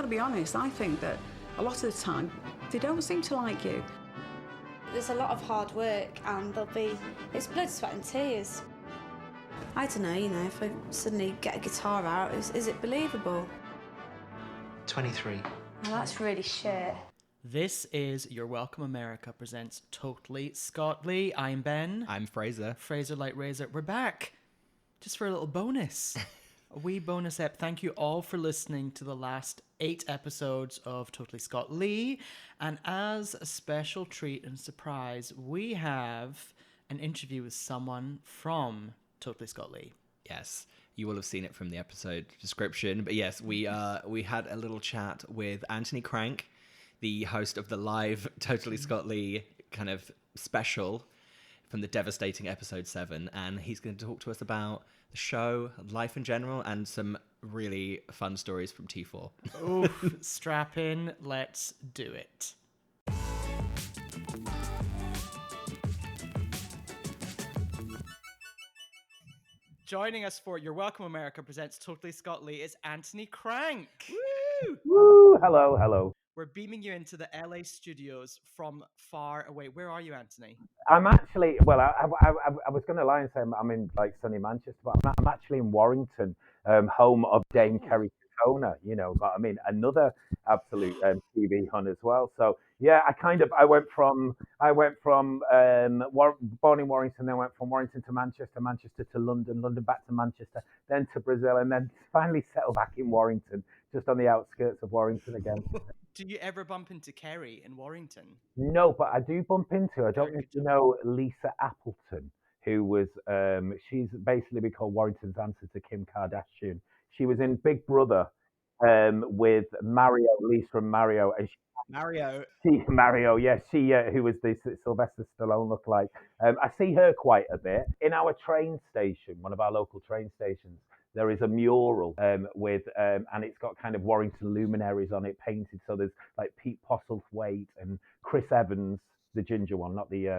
got to be honest, I think that a lot of the time they don't seem to like you. There's a lot of hard work and it's blood, sweat and tears. I don't know, if I suddenly get a guitar out, is it believable? 23. Well, that's really shit. This is Your Welcome America presents Totally Scott Lee. I'm Ben. I'm Fraser. Fraser Light Razor. We're back just for a little bonus. A wee bonus ep. Thank you all for listening to the last 8 episodes of Totally Scott Lee. And as a special treat and surprise, we have an interview with someone from Totally Scott Lee. Yes, you will have seen it from the episode description. But yes, we had a little chat with Anthony Crank, the host of the live Totally Scott Lee kind of special from the devastating episode 7. And he's going to talk to us about the show, life in general, and some really fun stories from T4. Oof, strap in. Let's do it. Joining us for Your Welcome America presents Totally Scott Lee is Anthony Crank. Woo! Woo! Hello, hello. We're beaming you into the LA studios from far away. Where are you, Anthony? I'm actually, well, I was going to lie and say I'm in like sunny Manchester, but I'm actually in Warrington, home of Dame Kerry Katona, but I mean, another absolute TV hun as well. So yeah, I went from born in Warrington, then went from Warrington to Manchester to London, London back to Manchester, then to Brazil, and then finally settled back in Warrington, just on the outskirts of Warrington again. Do you ever bump into Kerry in Warrington? No, but I do bump into, I don't know if you know Lisa Appleton, who was, she's basically we call Warrington's answer to Kim Kardashian. She was in Big Brother with Mario, Lisa and Mario. And Mario, yes, who was the Sylvester Stallone lookalike. I see her quite a bit. In our train station, one of our local train stations, there is a mural with, and it's got kind of Warrington luminaries on it painted. So there's like Pete Postlethwaite and Chris Evans, the ginger one, not the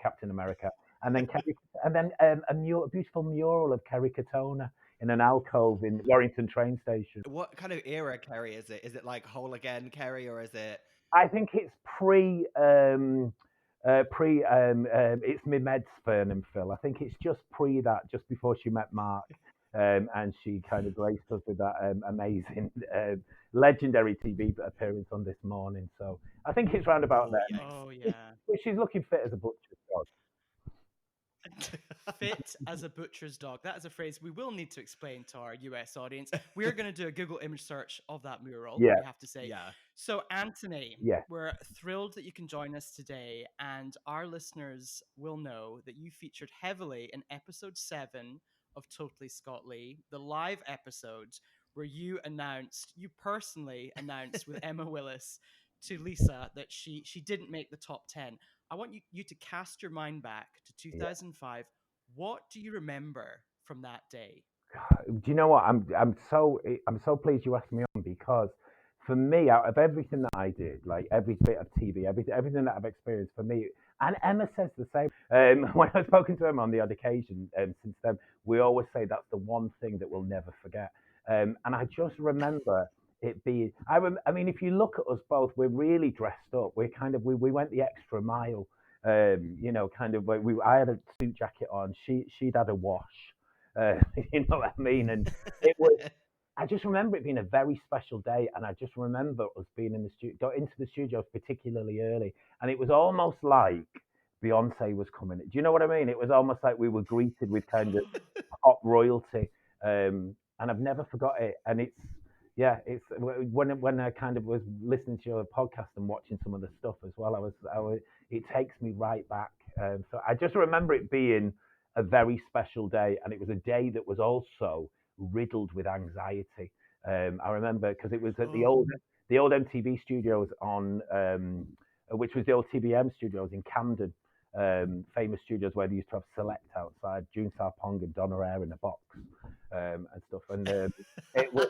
Captain America, and then a beautiful mural of Kerry Katona in an alcove in Warrington train station. What kind of era Kerry is it? Is it like Whole Again Kerry, or is it? I think it's it's Mimed's Fern and Phil. I think it's just pre that, just before she met Mark. And she kind of graced us with that amazing, legendary TV appearance on This Morning. So I think it's round about there. Oh, yeah. But she's looking fit as a butcher's dog. Fit as a butcher's dog. That is a phrase we will need to explain to our US audience. We're going to do a Google image search of that mural, Yeah. we have to say. Yeah. So, Anthony, Yeah. we're thrilled that you can join us today. And our listeners will know that you featured heavily in episode 7 of Totally Scott Lee, the live episode where you personally announced with Emma Willis to Lisa that she didn't make the top 10. I want you to cast your mind back to 2005. What do you remember from that day? Do you know what? I'm so pleased you asked me on, because for me, out of everything that I did, like every bit of TV, everything that I've experienced, for me, and Emma says the same. When I've spoken to Emma on the odd occasion since then, we always say that's the one thing that we'll never forget. And I just remember it being. I mean, if you look at us both, we're really dressed up. We're kind of we went the extra mile. Kind of. I had a suit jacket on. She'd had a wash. You know what I mean? And it was. I just remember it being a very special day, and I just remember us being in the studio, got into the studios particularly early, and it was almost like Beyoncé was coming. Do you know what I mean? It was almost like we were greeted with kind of pop royalty, and I've never forgot it. And it's when I kind of was listening to your podcast and watching some of the stuff as well, it takes me right back. So I just remember it being a very special day, and it was a day that was also riddled with anxiety. I remember because it was at the old MTV studios on, which was the old TBM studios in Camden, famous studios where they used to have Select outside, June Sarpong and Donna Air in a box and stuff. And it was,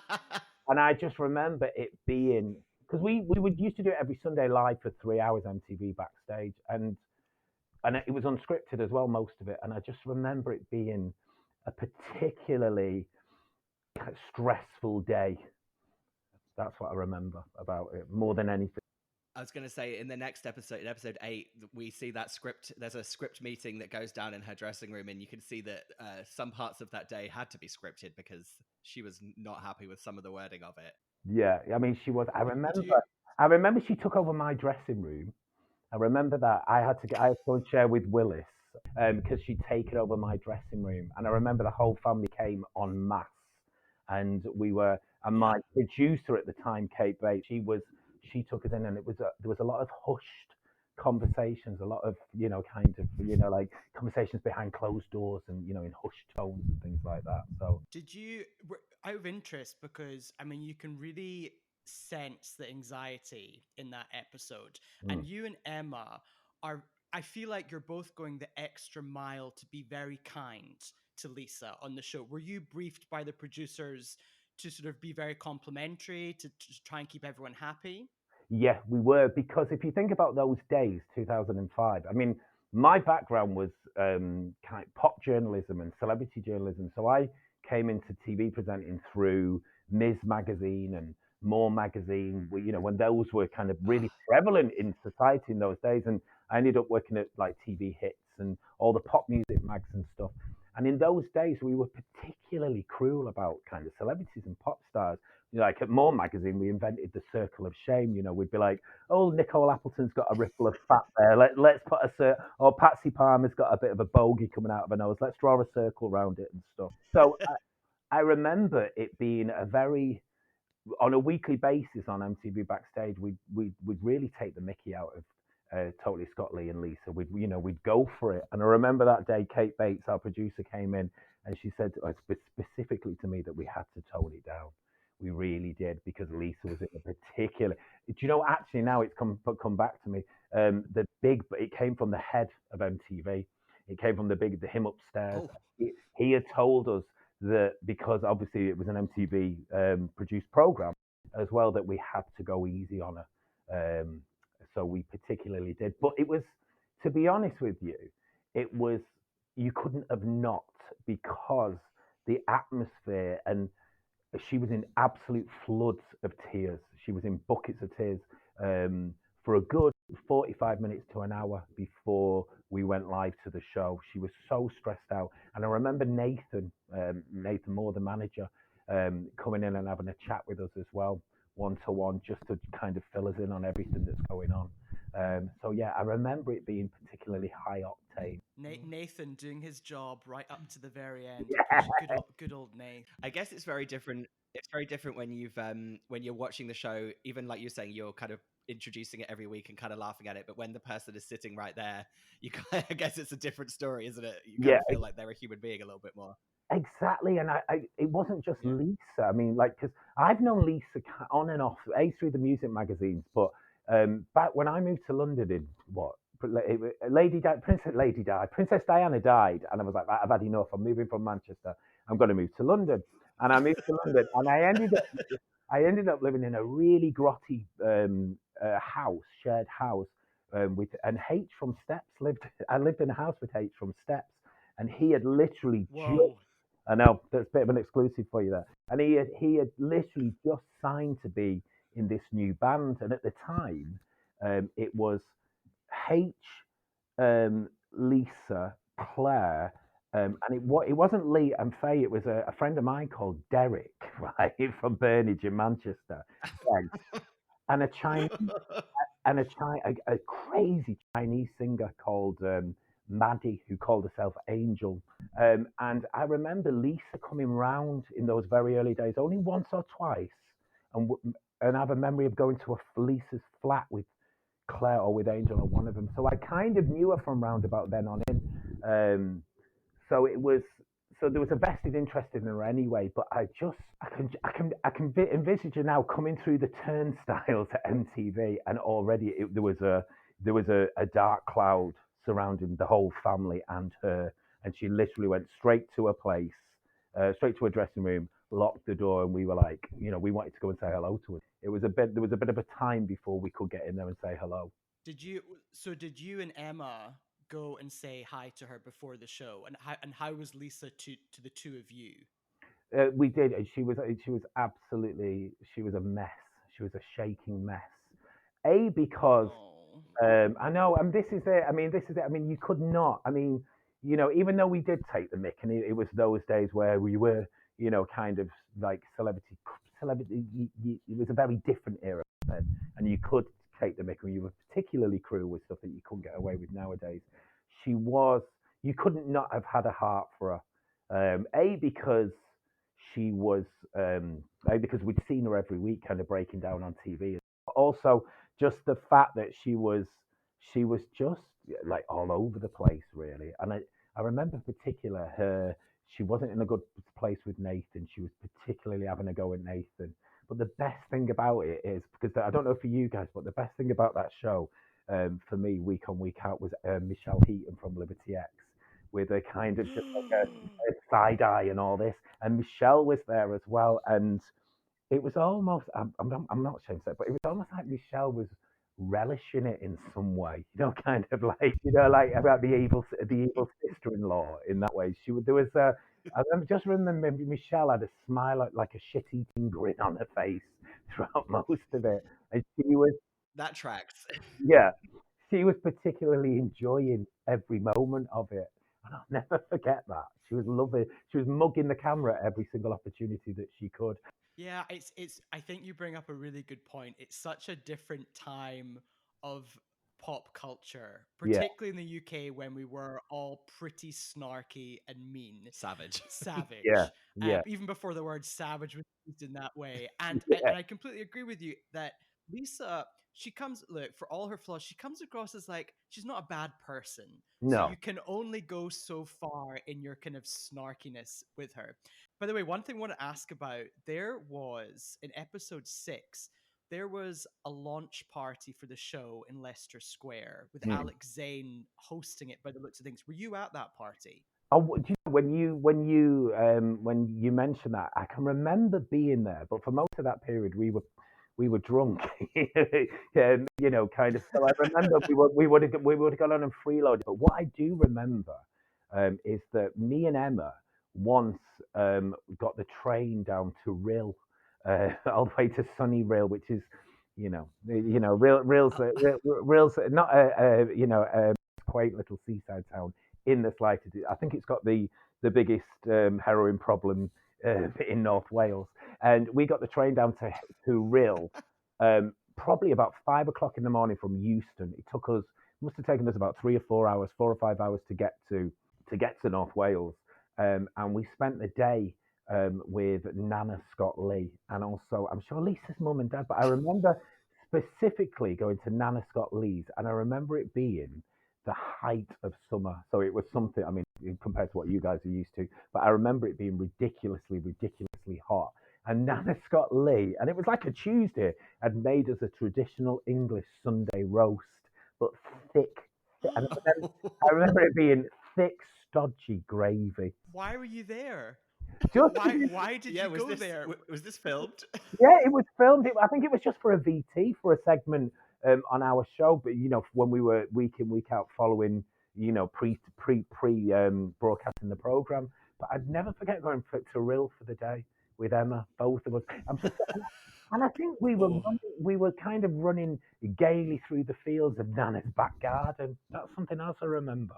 and I just remember it being, because we used to do it every Sunday live for 3 hours MTV backstage, and it was unscripted as well, most of it. And I just remember it being a particularly stressful day. That's what I remember about it more than anything. I was going to say, in the next episode, in episode 8, we see that script. There's a script meeting that goes down in her dressing room, and you can see that some parts of that day had to be scripted because she was not happy with some of the wording of it. Yeah, I mean, she was. Do you, I remember she took over my dressing room. I remember that I had to go and share with Willis because she'd taken over my dressing room, and I remember the whole family came en masse, and and my producer at the time, Kate Bates, she took us in, and there was a lot of hushed conversations, a lot of like conversations behind closed doors, and in hushed tones and things like that. So did you, out of interest, because I mean, you can really sense the anxiety in that episode, and you and Emma are, I feel like you're both going the extra mile to be very kind to Lisa on the show. Were you briefed by the producers to sort of be very complimentary, to try and keep everyone happy? yeah, we were, because if you think about those days, 2005, I mean, my background was kind of pop journalism and celebrity journalism. So I came into TV presenting through Ms. Magazine and More Magazine, when those were kind of really prevalent in society in those days. And I ended up working at like TV Hits and all the pop music mags and stuff. And in those days, we were particularly cruel about kind of celebrities and pop stars. Like at More Magazine, we invented the circle of shame. We'd be like, "Oh, Nicole Appleton's got a ripple of fat there. Let's put or Patsy Palmer's got a bit of a bogey coming out of her nose. Let's draw a circle around it and stuff." So I remember it being on a weekly basis on MTV Backstage. We'd really take the mickey out of Totally Scott Lee and Lisa. We'd go for it. And I remember that day, Kate Bates, our producer, came in and she said specifically to me that we had to tone it down. We really did, because Lisa was in a particular. Do you know? Actually, now it's come back to me. It came from the head of MTV. It came from him upstairs. Oh. He had told us that, because obviously it was an MTV produced program as well, that we had to go easy on her. So we particularly did. But it was, to be honest with you, you couldn't have not, because the atmosphere, and she was in absolute floods of tears. She was in buckets of tears for a good 45 minutes to an hour before we went live to the show. She was so stressed out. And I remember Nathan Moore, the manager, coming in and having a chat with us as well, one-to-one, just to kind of fill us in on everything that's going on. So yeah, I remember it being particularly high octane. Nathan doing his job right up to the very end. Yeah. Good old Nate. I guess it's very different. It's very different when you're watching the show, even like you're saying, you're kind of introducing it every week and kind of laughing at it. But when the person is sitting right there, I guess it's a different story, isn't it? You kind of feel like they're a human being a little bit more. Exactly, and it wasn't just Lisa. I mean, like, because I've known Lisa on and off, through the music magazines, but back when I moved to London in Princess Diana died, and I was like, "Right, I've had enough. I'm moving from Manchester. I'm going to move to London," and I moved to London, and I ended up living in a really grotty shared house and H from Steps lived. I lived in a house with H from Steps, and he had literally I know that's a bit of an exclusive for you there. And he had literally just signed to be in this new band, and at the time, it was H, Lisa, Claire, and it wasn't Lee and Faye. It was a friend of mine called Derek, right, from Burnage in Manchester, and a crazy Chinese singer called Maddie, who called herself Angel. And I remember Lisa coming round in those very early days, only once or twice, and I have a memory of going to Lisa's flat with Claire or with Angel or one of them. So I kind of knew her from round about then on in. So there was a vested interest in her anyway. But I can envisage her now coming through the turnstiles at MTV, and already there was a dark cloud surrounding the whole family and her, and she literally went straight to her place, straight to her dressing room, locked the door, and we were like, we wanted to go and say hello to her. There was a bit of a time before we could get in there and say hello. Did you and Emma go and say hi to her before the show, and how was Lisa to the two of you? We did, and she was absolutely, she was a mess. she was a shaking mess. Because Oh. I know, and this is it. I mean, this is it. I mean, you could not. I mean, even though we did take the mick, and it was those days where we were, kind of like celebrity. It was a very different era then, and you could take the mick, and you were particularly cruel with stuff that you couldn't get away with nowadays. She was. You couldn't not have had a heart for her. Because she was. Because we'd seen her every week, kind of breaking down on TV. Also, just the fact that she was just like all over the place, really. And I remember in particular she wasn't in a good place with Nathan. She was particularly having a go at Nathan. But the best thing about it is, because I don't know for you guys, but the best thing about that show, for me, week on, week out, was Michelle Heaton from Liberty X, with a kind of just like a side eye and all this. And Michelle was there as well. And it was almost, I'm not ashamed to say, but it was almost like Michelle was relishing it in some way, kind of like, like about the evil sister-in-law in that way. There was I remember Michelle had a smile, like a shit-eating grin on her face throughout most of it. And she was, That tracks. yeah, she was particularly enjoying every moment of it. And I'll never forget that. She was loving, she was mugging the camera at every single opportunity that she could. Yeah, it's I think you bring up a really good point. It's such a different time of pop culture, Yeah, particularly in the UK when we were all pretty snarky and mean. Savage. yeah, Savage. yeah, Even before the word savage was used in that way. And yeah. and I completely agree with you that Lisa, she comes, look, for all her flaws, she comes across as like she's not a bad person. So No. you can only go so far in your kind of snarkiness with her. By the way, one thing I want to ask about, there was in episode 6, there was a launch party for the show in Leicester Square with Mm. Alex Zane hosting it by the looks of things. Were you at that party? Oh, do you know, when you mentioned that, I can remember being there, but for most of that period, we were drunk, kind of. So I remember we would have gone on and freeloaded. But what I do remember is that me and Emma once got the train down to Rill, all the way to Sunny Rill, which is, Rill's not a quaint little seaside town in the slightest. I think it's got the biggest heroin problem in North Wales, and we got the train down to Rill, probably about 5 o'clock in the morning from Euston. Must have taken us about 3 or 4 hours, 4 or 5 hours to get to North Wales, and we spent the day with Nana Scott Lee, and also I'm sure Lisa's mum and dad. But I remember specifically going to Nana Scott Lee's, and I remember it being the height of summer. So it was something, I mean, compared to what you guys are used to, but I remember it being ridiculously, ridiculously hot. And Nana Scott Lee, and it was like a Tuesday, had made us a traditional English Sunday roast, but thick. And then I remember it being thick, stodgy gravy. Why were you there? Just Why did Yeah, you go there? was this filmed? Yeah, it was filmed. I think it was just for a VT, for a segment on our show. But when we were week in, week out following, pre broadcasting the program. But I'd never forget going to Rill for the day with Emma, both of us. And I think Oh. we were kind of running gaily through the fields of Nana's back garden. That's something else I remember.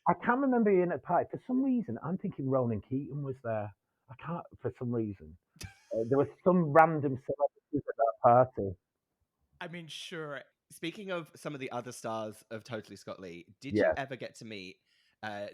I can't remember being at the party. For some reason, I'm thinking Ronan Keating was there. I can't, for some reason. There was some random celebrities at that party. I mean, sure. Speaking of some of the other stars of Totally Scott Lee, did you Yeah, ever get to meet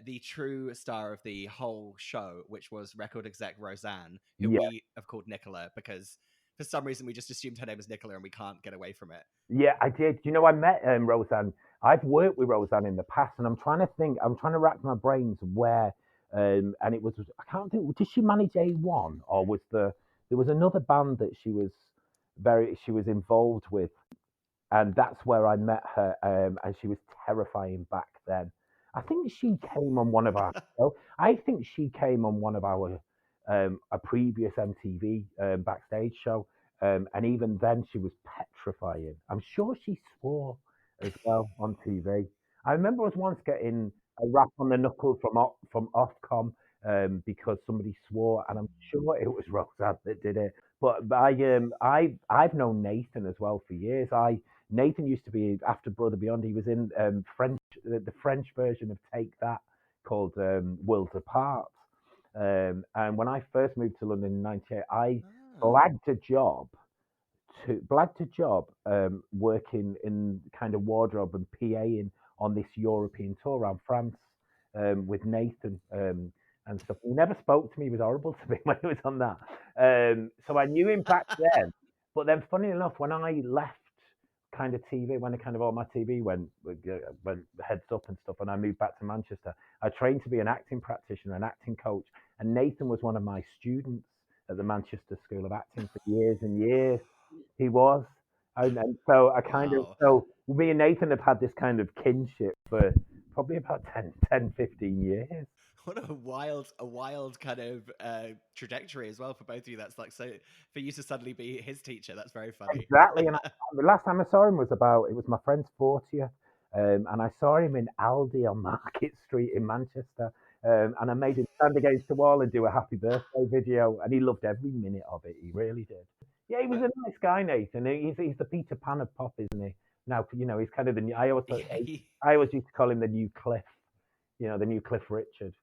the true star of the whole show, which was record exec Roseanne, who yeah, we have called Nicola because for some reason we just assumed her name was Nicola and we can't get away from it. yeah, I did. I met Roseanne. I've worked with Roseanne in the past, and I'm trying to think, I'm trying to rack my brains where, and it was, I can't think, did she manage A1, or there was another band that she was involved with, and that's where I met her, and she was terrifying back then. I think she came on one of our. I think she came on one of our a previous MTV backstage show, and even then she was petrifying. I'm sure she swore as well on TV. I remember us once getting a rap on the knuckles from Ofcom because somebody swore, and I'm sure it was Roseanne that did it. But I've known Nathan as well for years. Nathan used to be after Brother Beyond. He was in the French version of Take That called Worlds Apart. And when I first moved to London in '98, I blagged a job working in kind of wardrobe and PAing on this European tour around France with Nathan and stuff. He never spoke to me. He was horrible to me when he was on that. So I knew him back then. But then, funny enough, when I left kind of TV, when kind of all my TV went heads up and stuff, and I moved back to Manchester, I trained to be an acting practitioner, an acting coach, and Nathan was one of my students at the Manchester School of Acting for years and years. He was. And so I kind of, Wow. so me and Nathan have had this kind of kinship for probably about 15 years. What a wild kind of trajectory as well for both of you. That's like, so for you to suddenly be his teacher, that's very funny. Exactly. And the last time I saw him it was my friend's 40th. And I saw him in Aldi on Market Street in Manchester. And I made him stand against the wall and do a happy birthday video. And he loved every minute of it. He really did. Yeah, he was a nice guy, Nathan. He's the Peter Pan of pop, isn't he? Now, he's kind of the new, I always used to call him the new Cliff, the new Cliff Richard.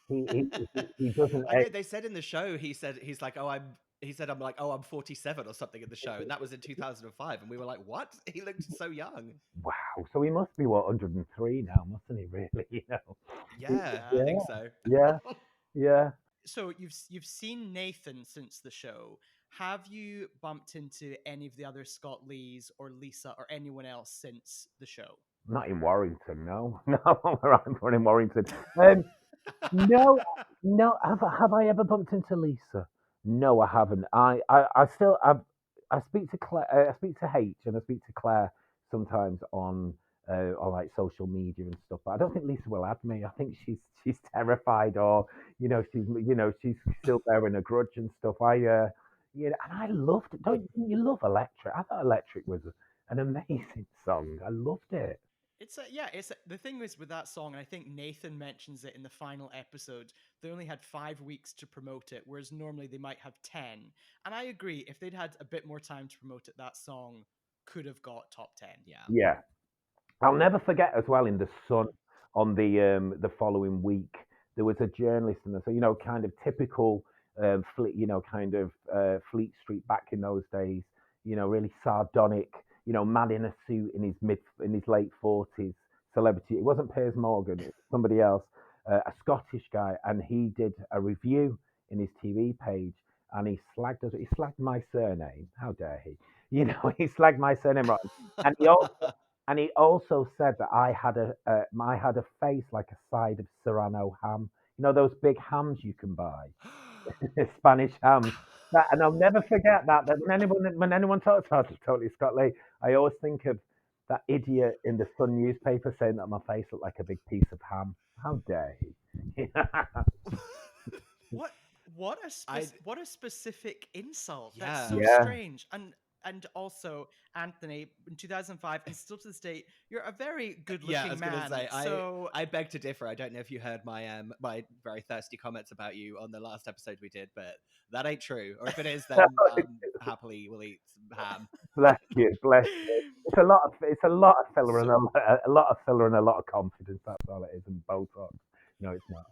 He doesn't. I know they said in the show, I'm like, oh, I'm 47 or something in the show. And that was in 2005. And we were like, what? He looked so young. Wow. So he must be, 103 now, mustn't he, really? Yeah, I think so. Yeah. Yeah. So you've seen Nathan since the show. Have you bumped into any of the other Scott Lees or Lisa or anyone else since the show? Not in Warrington, no. No, I'm born in Warrington. No. Have I ever bumped into Lisa? No, I haven't. I speak to Claire. I speak to H and I speak to Claire sometimes on like social media and stuff. But I don't think Lisa will add me. I think she's terrified, or she's still bearing a grudge and stuff. And I loved it. Don't you love Electric? I thought Electric was an amazing song. I loved it. The thing is with that song, and I think Nathan mentions it in the final episode, they only had 5 weeks to promote it, whereas normally they might have 10. And I agree, if they'd had a bit more time to promote it, that song could have got top 10. Yeah. I'll never forget as well, in the Sun on the following week, there was a journalist, and so kind of typical Fleet Street back in those days, really sardonic, man in a suit in his late 40s, celebrity. It wasn't Piers Morgan, it was somebody else, a Scottish guy, and he did a review in his TV page, and he slagged my surname. How dare he? He slagged my surname right, and he also said that I had a face like a side of Serrano ham. Those big hams you can buy, Spanish ham. And I'll never forget that when anyone talks about Totally Scott Lee, I always think of that idiot in the Sun newspaper saying that my face looked like a big piece of ham. How dare he? What a specific insult. Yeah. That's so Yeah. strange. And also, Anthony, in 2005, and still to this day, you're a very good-looking Yeah, I was man. going to say, so I beg to differ. I don't know if you heard my my very thirsty comments about you on the last episode we did, but that ain't true. Or if it is, then happily we'll eat some ham. Bless you. It's a lot of filler and a lot of filler and a lot of confidence. That's all it is, and Botox. No, it's not.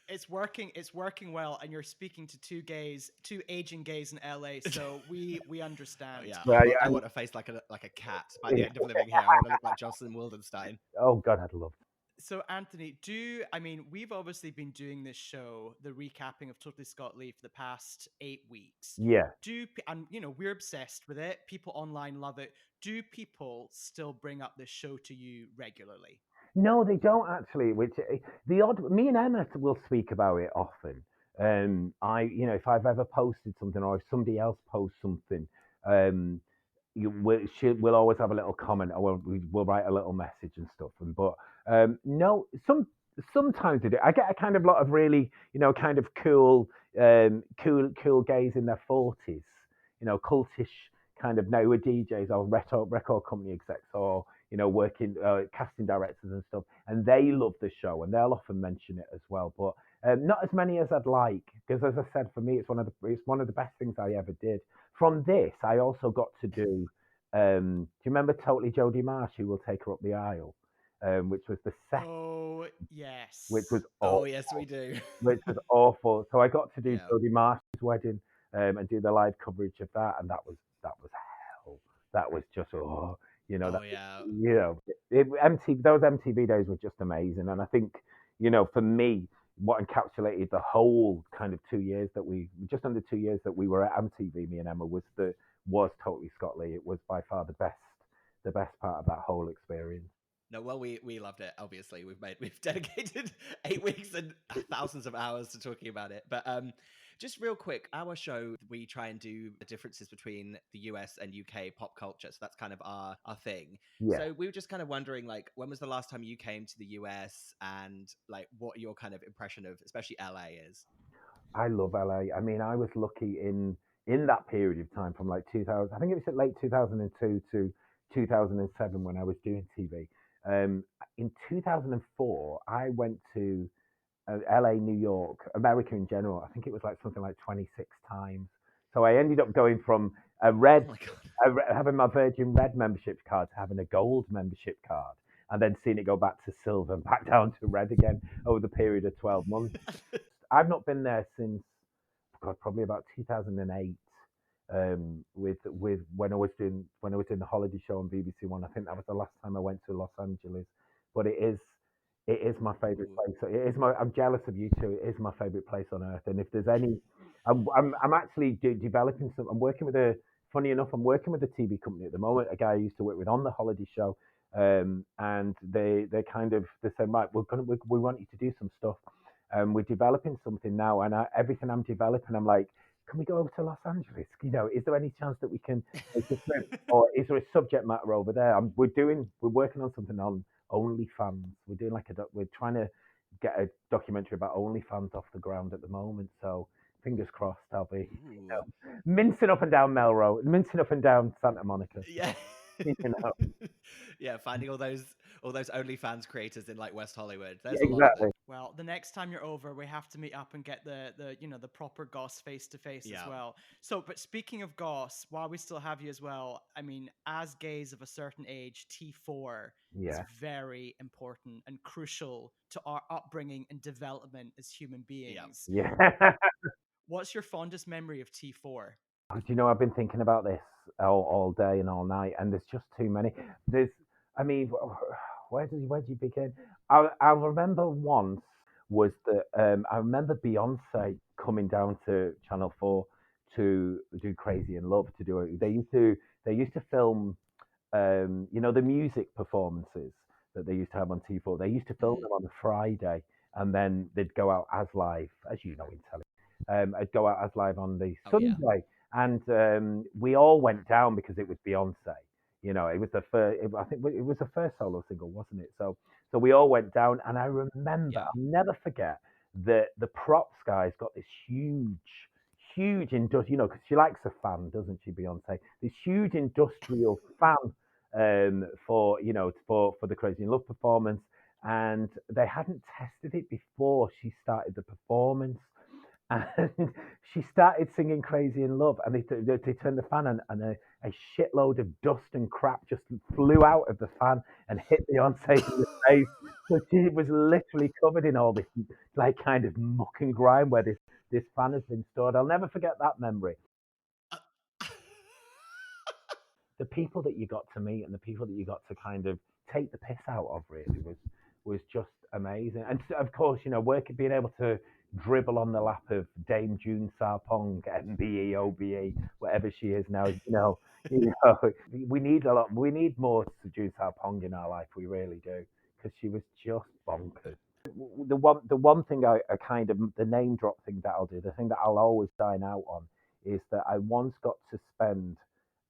It's working well, and you're speaking to two aging gays in LA, so we understand. I want a face like a cat by the end of living here. I want to look like Jocelyn Wildenstein. Oh God, I'd love to. So Anthony, we've obviously been doing this show, the recapping of Totally Scott Lee, for the past 8 weeks. Yeah. And we're obsessed with it. People online love it. Do people still bring up this show to you regularly? No, they don't actually. Me and Emma will speak about it often. If I've ever posted something, or if somebody else posts something, we'll always have a little comment, or we'll write a little message and stuff. But no, sometimes they do. I get a kind of lot of really, kind of cool gays in their 40s, cultish kind of now DJs or record company execs, or working casting directors and stuff, and they love the show, and they'll often mention it as well. But not as many as I'd like, because as I said, for me, it's one of the best things I ever did. From this, I also got to do. Do you remember Totally Jodie Marsh, Who Will Take Her Up the Aisle, which was the second, Oh which was yes. Oh awful, yes, we do. which was awful. So I got to do Yeah. Jodie Marsh's wedding and do the live coverage of that, and that was hell. That was just that Oh yeah. those MTV days were just amazing, and I think for me, what encapsulated the whole kind of 2 years just under 2 years that we were at MTV, me and Emma, was Totally Scotland. It was by far the best part of that whole experience. No, well, we loved it. Obviously, we've dedicated 8 weeks and thousands of hours to talking about it. But just real quick, our show, we try and do the differences between the US and UK pop culture. So that's kind of our thing. Yeah. So we were just kind of wondering, like, when was the last time you came to the US, and like what your kind of impression of especially LA is? I love LA. I mean, I was lucky in that period of time from like 2000. I think it was at late 2002 to 2007 when I was doing TV. In 2004, I went to LA, New York, America in general. I think it was like something like 26 times. So I ended up going from Oh my god. having my Virgin Red membership card to having a gold membership card, and then seeing it go back to silver and back down to red again over the period of 12 months. I've not been there since, God, probably about 2008. With when I was doing the holiday show on BBC One. I think that was the last time I went to Los Angeles. But it is my favorite Ooh. place. So I'm jealous of you two. It is my favorite place on earth. And if there's any, I'm actually developing some. Funny enough, I'm working with a TV company at the moment. A guy I used to work with on the holiday show. And they said, right, we want you to do some stuff. We're developing something now, and everything I'm developing, I'm like, can we go over to Los Angeles? Is there any chance that we can make a trip, or is there a subject matter over there? We're working on something on OnlyFans. We're doing we're trying to get a documentary about OnlyFans off the ground at the moment. So fingers crossed, I'll be Ooh. mincing up and down Melrose, mincing up and down Santa Monica. Yeah. You know. Yeah, finding all those OnlyFans creators in like West Hollywood. Yeah, There's a lot of them. exactly. Well, the next time you're over, we have to meet up and get the proper goss face to face as Yeah. well. So, but speaking of goss, while we still have you as well, I mean, as gays of a certain age, T4 is Yeah. very important and crucial to our upbringing and development as human beings. Yeah. What's your fondest memory of T4? Oh, do you know, I've been thinking about this all day and all night, and there's just too many. I mean, where do you begin? I remember once I remember Beyonce coming down to Channel 4 to do Crazy in Love, to do it. They used to film, the music performances that they used to have on T4. They used to film them on a Friday, and then they'd go out as live, as you know, in telly. I'd go out as live on the Oh yeah. Sunday, and we all went down because it was Beyonce. It was the first. I think it was the first solo single, wasn't it? So we all went down, and I remember, Yeah. I'll never forget that the props guys got this huge industrial, because she likes a fan, doesn't she, Beyonce? This huge industrial fan for the Crazy in Love performance, and they hadn't tested it before she started the performance. And she started singing Crazy in Love, and they turned the fan on, and a shitload of dust and crap just flew out of the fan and hit Beyonce in the face. So she was literally covered in all this like kind of muck and grime where this fan has been stored. I'll never forget that memory. The people that you got to meet and the people that you got to kind of take the piss out of really was just amazing. And of course, being able to dribble on the lap of Dame June Sarpong, MBE, OBE, whatever she is now, we need more June Sarpong in our life. We really do, because she was just bonkers. The one thing I kind of, the name drop thing that I'll do, the thing that I'll always dine out on, is that I once got to spend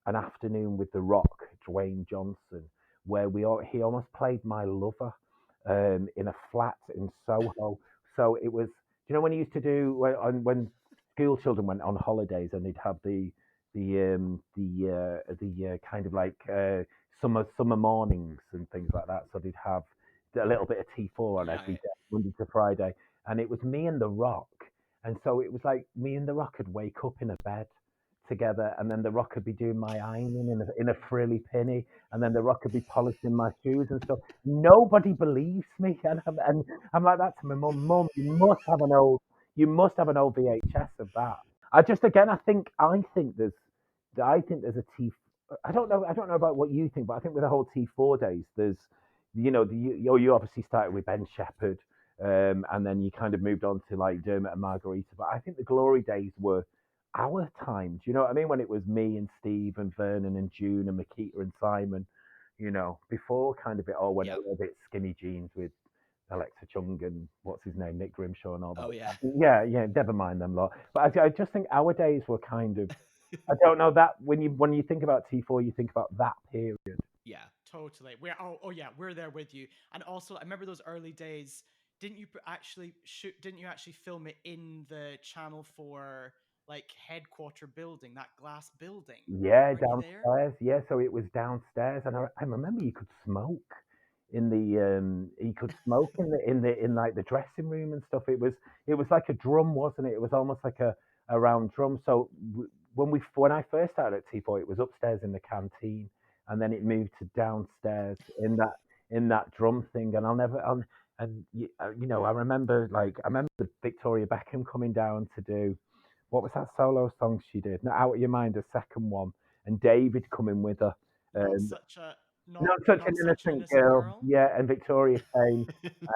an afternoon with The Rock, Dwayne Johnson, where he almost played my lover in a flat in Soho. So it was, when you used to do when school children went on holidays and they'd have the kind of like summer mornings and things like that. So they'd have a little bit of T4 on every Right. day, Monday to Friday, and it was me and The Rock, and so it was like me and The Rock would wake up in a bed together, and then The Rock could be doing my ironing in a frilly penny, and then The Rock could be polishing my shoes and stuff. Nobody believes me, and I'm like that to my mum. Mum, you must have an old VHS of that. I just again, I think there's a T. I don't know about what you think, but I think with the whole T4 days, there's, you obviously started with Ben Shepherd, and then you kind of moved on to like Dermot and Margarita. But I think the glory days were our time. Do you know what I mean? When it was me and Steve and Vernon and June and Makita and Simon, before kind of it all went a Yep. little bit skinny jeans with Alexa Chung and what's his name, Nick Grimshaw and all that. Oh, yeah. Yeah, never mind them lot. But I just think our days were kind of. I don't know that when you think about T4, you think about that period. Yeah. Totally. Yeah, we're there with you. And also, I remember those early days. Didn't you actually shoot? Didn't you actually film it in the Channel 4 like headquarter building, that glass building? Yeah, Weren't you there? downstairs. Yeah, so it was downstairs, and I remember you could smoke in the in like the dressing room and stuff. It was like a drum, wasn't it? It was almost like a round drum. So when I first started at T4, it was upstairs in the canteen, and then it moved to downstairs in that drum thing. And I remember the Victoria Beckham coming down to do, what was that solo song she did? Not Out of Your Mind, a second one, and David coming with her. Not Um, such a not such an innocent girl. girl. Yeah, and Victoria came,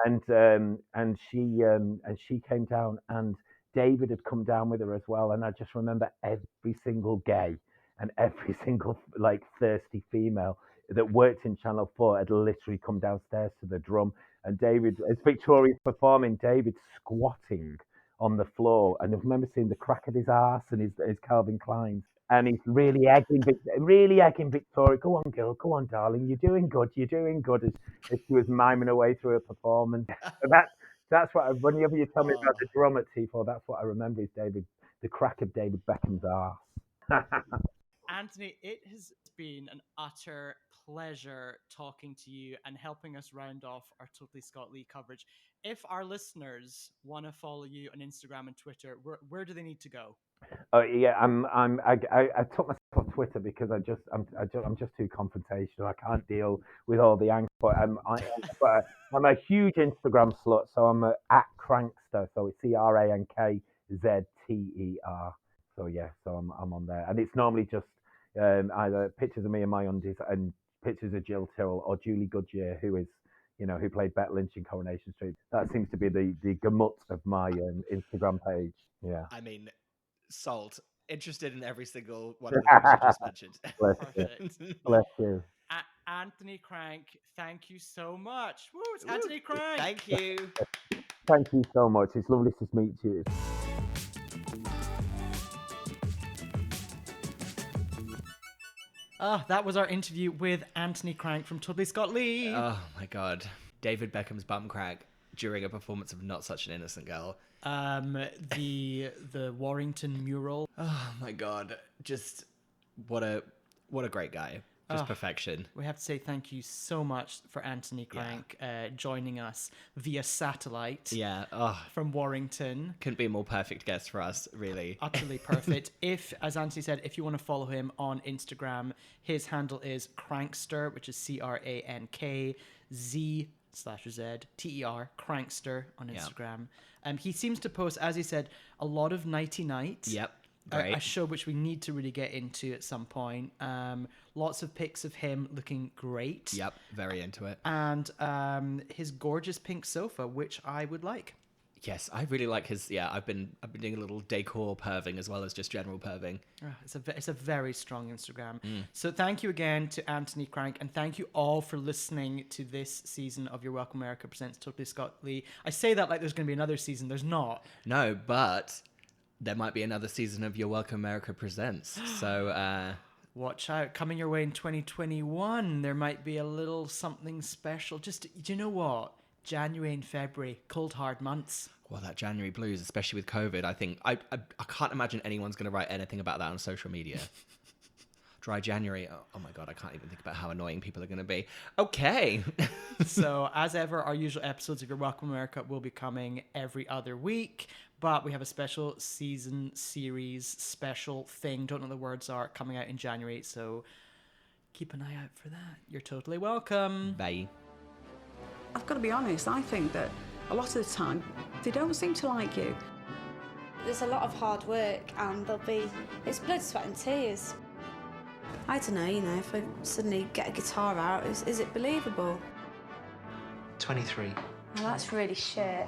and she came down, and David had come down with her as well. And I just remember every single gay and every single like thirsty female that worked in Channel 4 had literally come downstairs to the drum. And David, as Victoria's performing, David squatting on the floor, and I remember seeing the crack of his ass and his Calvin Kleins. And he's really egging Victoria. Go on, girl. Go on, darling. You're doing good. You're doing good. As she was miming her way through her performance. So that's what. Whenever you tell me about the drum at T4, that's what I remember is the crack of David Beckham's ass. Anthony, it has been an utter pleasure talking to you and helping us round off our Totally Scott Lee coverage. If our listeners want to follow you on Instagram and Twitter, where do they need to go? Oh yeah, I took myself off Twitter because I'm just too confrontational. I can't deal with all the angst. But I'm a huge Instagram slut, so I'm at Crankster. So it's CrankZter. So yeah, so I'm on there, and it's normally just either pictures of me in my undies and pictures of Jill Tyrrell or Julie Goodyear, who played Bette Lynch in Coronation Street. That seems to be the gamut of my Instagram page. Yeah. I mean, sold. Interested in every single one of the things you just mentioned. Perfect. Bless you. Anthony Crank, thank you so much. Woo, it's Anthony Crank. Thank you. Thank you so much. It's lovely to meet you. That was our interview with Anthony Crank from Totally Scott Lee. Oh my God. David Beckham's bum crack during a performance of Not Such an Innocent Girl. The Warrington mural. Oh my God. Just what a great guy. Just perfection. We have to say thank you so much for Anthony Crank joining us via satellite. Yeah. From Warrington. Couldn't be a more perfect guest for us, really. Utterly perfect. As Anthony said, if you want to follow him on Instagram, his handle is Crankster, which is CrankZter, Crankster on Instagram. He seems to post, as he said, a lot of nighty nights. Yep. Great. A show which we need to really get into at some point. Lots of pics of him looking great. Yep, very into it. And his gorgeous pink sofa, which I would like. Yes, I really like his. Yeah, I've been doing a little decor perving as well as just general perving. It's a very strong Instagram. So thank you again to Anthony Crank, and thank you all for listening to this season of Your Welcome America Presents Totally Scott Lee. I say that like there's going to be another season. There's not. No, but there might be another season of Your Welcome America Presents. So watch out. Coming your way in 2021, there might be a little something special. Do you know what? January and February, cold hard months. Well, that January blues, especially with COVID, I think I can't imagine anyone's going to write anything about that on social media. Dry January. Oh my God, I can't even think about how annoying people are going to be. Okay. So, as ever, our usual episodes of Your Welcome America will be coming every other week, but we have a special season series special thing, don't know what the words are, coming out in January, so keep an eye out for that. You're totally welcome. Bye. I've got to be honest, I think that a lot of the time they don't seem to like you. There's a lot of hard work and it's blood, sweat and tears. I don't know, if I suddenly get a guitar out, is it believable? 23. Well, that's really shit.